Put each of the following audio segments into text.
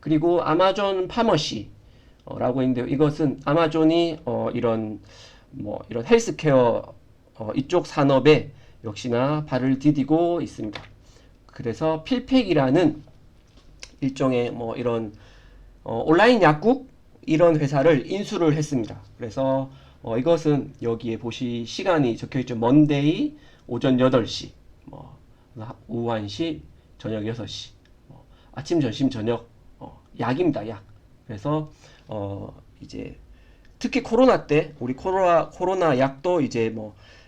그리고 아마존 파머시라고 있는데요. 이것은 아마존이 이런 헬스케어 이쪽 산업에 역시나 발을 디디고 있습니다. 그래서 필팩이라는 일종의 이런 온라인 약국 이런 회사를 인수를 했습니다. 그래서 이것은 여기에 보시 시간이 적혀 있죠. 먼데이 오전 8시, 오후 1시, 저녁 6시, 아침, 점심, 저녁 약입니다. 약. 그래서 이제 특히 코로나 때 우리 코로나 약도 이제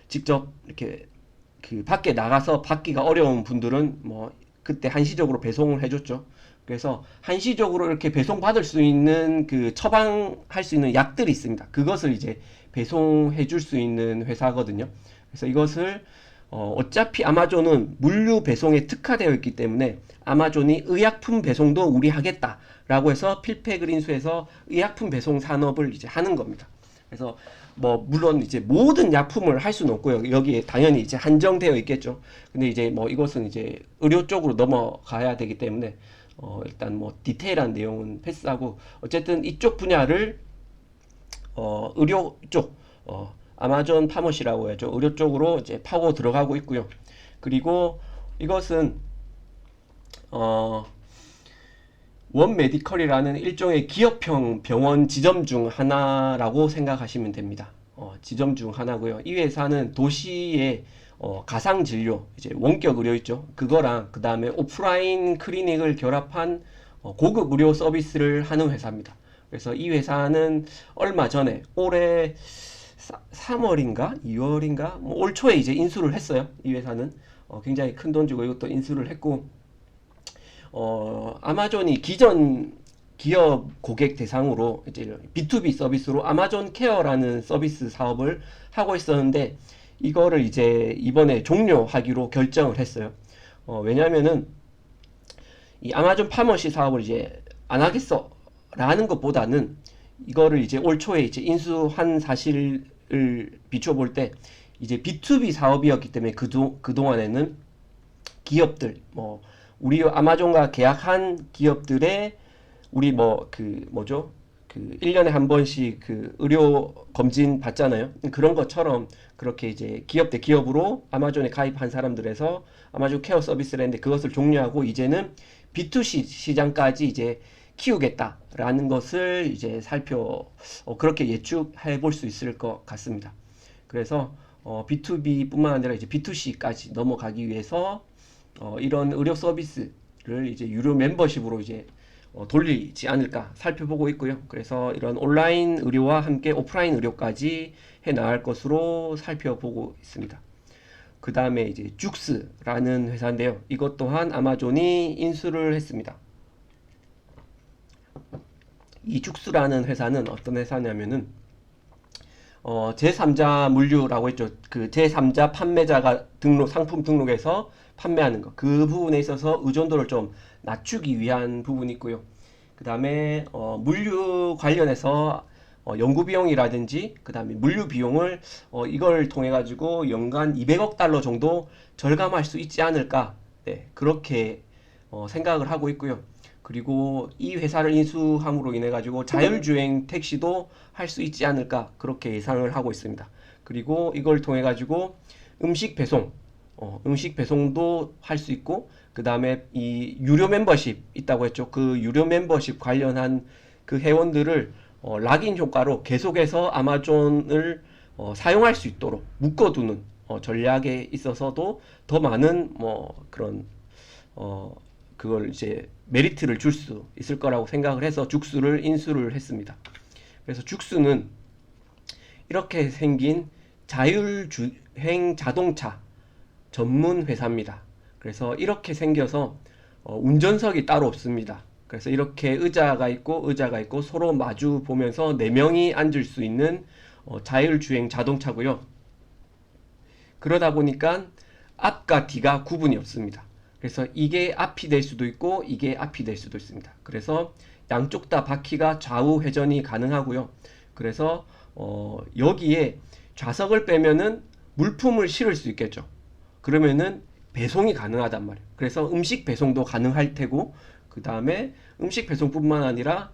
직접 이렇게 그 밖에 나가서 받기가 어려운 분들은 그때 한시적으로 배송을 해줬죠. 그래서 한시적으로 이렇게 배송받을 수 있는 그 처방할 수 있는 약들이 있습니다. 그것을 이제 배송해 줄 수 있는 회사거든요. 그래서 이것을 어차피 아마존은 물류 배송에 특화되어 있기 때문에 아마존이 의약품 배송도 우리 하겠다라고 해서 필팩을 인수해서 의약품 배송 산업을 이제 하는 겁니다. 그래서 물론 이제 모든 약품을 할 수는 없고요. 여기에 당연히 이제 한정되어 있겠죠. 근데 이제 이것은 이제 의료 쪽으로 넘어가야 되기 때문에 일단 디테일한 내용은 패스하고 어쨌든 이쪽 분야를 의료 쪽 아마존 파머시라고 해야죠. 의료 쪽으로 이제 파고 들어가고 있고요. 그리고 이것은 원 메디컬이라는 일종의 기업형 병원 지점 중 하나라고 생각하시면 됩니다. 지점 중 하나고요. 이 회사는 도시의 가상 진료, 이제 원격 의료 있죠. 그거랑 그 다음에 오프라인 클리닉을 결합한 고급 의료 서비스를 하는 회사입니다. 그래서 이 회사는 얼마 전에 올해 3월인가 2월인가 올 초에 이제 인수를 했어요. 이 회사는 굉장히 큰 돈 주고 이것도 인수를 했고 아마존이 기존 기업 고객 대상으로 이제 B2B 서비스로 아마존 케어라는 서비스 사업을 하고 있었는데 이거를 이제 이번에 종료하기로 결정을 했어요. 왜냐면은 이 아마존 파머시 사업을 이제 안 하겠어 라는 것보다는 이거를 이제 올 초에 이제 인수한 사실을 비춰볼 때 이제 B2B 사업이었기 때문에 그동안에는 기업들 우리 아마존과 계약한 기업들의 우리 뭐죠? 그 1년에 한 번씩 그 의료 검진 받잖아요. 그런 것처럼 그렇게 이제 기업 대 기업으로 아마존에 가입한 사람들에서 아마존 케어 서비스를 했는데 그것을 종료하고 이제는 B2C 시장까지 이제 키우겠다라는 것을 이제 그렇게 예측해 볼 수 있을 것 같습니다. 그래서 B2B뿐만 아니라 이제 B2C까지 넘어가기 위해서 이런 의료 서비스를 이제 유료 멤버십으로 이제 돌리지 않을까 살펴보고 있고요. 그래서 이런 온라인 의료와 함께 오프라인 의료까지 해 나갈 것으로 살펴보고 있습니다. 그 다음에 이제 죽스라는 회사인데요. 이것 또한 아마존이 인수를 했습니다. 이 죽스라는 회사는 어떤 회사냐면은 제3자 물류라고 했죠. 그 제3자 판매자가 상품 등록해서 판매하는 거. 그 부분에 있어서 의존도를 좀 낮추기 위한 부분이 있고요. 그 다음에 물류 관련해서 연구 비용이라든지 그 다음에 물류 비용을 이걸 통해 가지고 연간 200억 달러 정도 절감할 수 있지 않을까. 네, 그렇게 생각을 하고 있고요. 그리고 이 회사를 인수함으로 인해 가지고 자율주행 택시도 할 수 있지 않을까 그렇게 예상을 하고 있습니다. 그리고 이걸 통해 가지고 음식 배송도 할 수 있고 그 다음에 이 유료 멤버십 있다고 했죠. 그 유료 멤버십 관련한 그 회원들을 락인 효과로 계속해서 아마존을 사용할 수 있도록 묶어두는 전략에 있어서도 더 많은 그런 그걸 이제 메리트를 줄 수 있을 거라고 생각을 해서 죽수를 인수를 했습니다. 그래서 죽수는 이렇게 생긴 자율주행 자동차 전문 회사입니다. 그래서 이렇게 생겨서 운전석이 따로 없습니다. 그래서 이렇게 의자가 있고 서로 마주 보면서 4명이 앉을 수 있는 자율주행 자동차고요. 그러다 보니까 앞과 뒤가 구분이 없습니다. 그래서 이게 앞이 될 수도 있고 이게 앞이 될 수도 있습니다. 그래서 양쪽 다 바퀴가 좌우 회전이 가능하고요. 그래서 여기에 좌석을 빼면은 물품을 실을 수 있겠죠. 그러면은 배송이 가능하단 말이에요. 그래서 음식 배송도 가능할 테고 그 다음에 음식 배송뿐만 아니라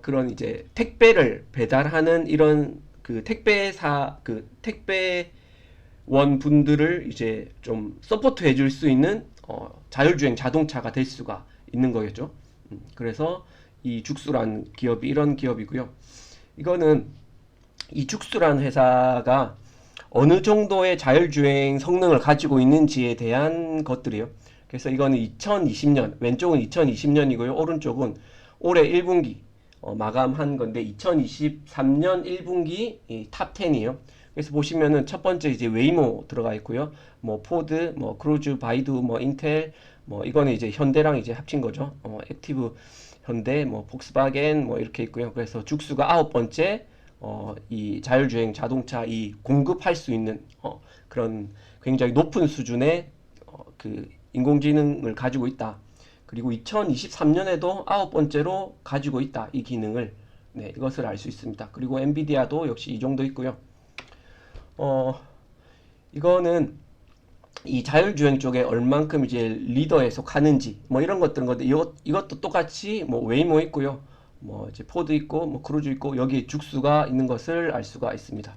그런 이제 택배를 배달하는 이런 그 택배원 분들을 이제 좀 서포트 해줄 수 있는 자율주행 자동차가 될 수가 있는 거겠죠. 그래서 이 죽수란 기업이 이런 기업이고요. 이거는 이 죽수란 회사가 어느 정도의 자율주행 성능을 가지고 있는지에 대한 것들이에요. 그래서 이거는 2020년, 왼쪽은 2020년이고요. 오른쪽은 올해 1분기 마감한 건데 2023년 1분기 탑 10이에요. 그래서 보시면은 첫 번째 이제 웨이모 들어가 있고요. 뭐 포드, 뭐 크루즈, 바이두, 뭐 인텔, 뭐 이거는 이제 현대랑 이제 합친 거죠. 액티브 현대, 뭐 폭스바겐 뭐 이렇게 있고요. 그래서 죽수가 아홉 번째 이 자율주행 자동차 이 공급할 수 있는 그런 굉장히 높은 수준의 그 인공지능을 가지고 있다. 그리고 2023년에도 아홉 번째로 가지고 있다. 이 기능을. 네, 이것을 알 수 있습니다. 그리고 엔비디아도 역시 이 정도 있고요. 이거는 이 자율주행 쪽에 얼만큼 이제 리더에 속하는지 뭐 이런 것들은 건데 이것도 똑같이 뭐 웨이모 있고요. 뭐 이제 포드 있고 뭐 크루즈 있고 여기에 죽수가 있는 것을 알 수가 있습니다.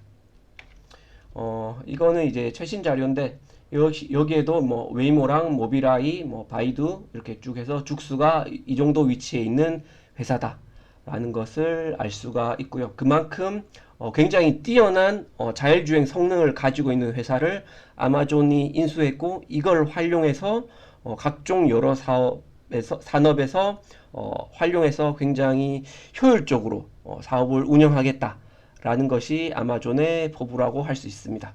이거는 이제 최신 자료인데 여기에도 뭐 웨이모랑 모비라이, 뭐 바이두 이렇게 쭉 해서 죽수가 이 정도 위치에 있는 회사다라는 것을 알 수가 있고요. 그만큼 굉장히 뛰어난 자율주행 성능을 가지고 있는 회사를 아마존이 인수했고 이걸 활용해서 각종 여러 산업에서 활용해서 굉장히 효율적으로 사업을 운영하겠다라는 것이 아마존의 포부라고 할 수 있습니다.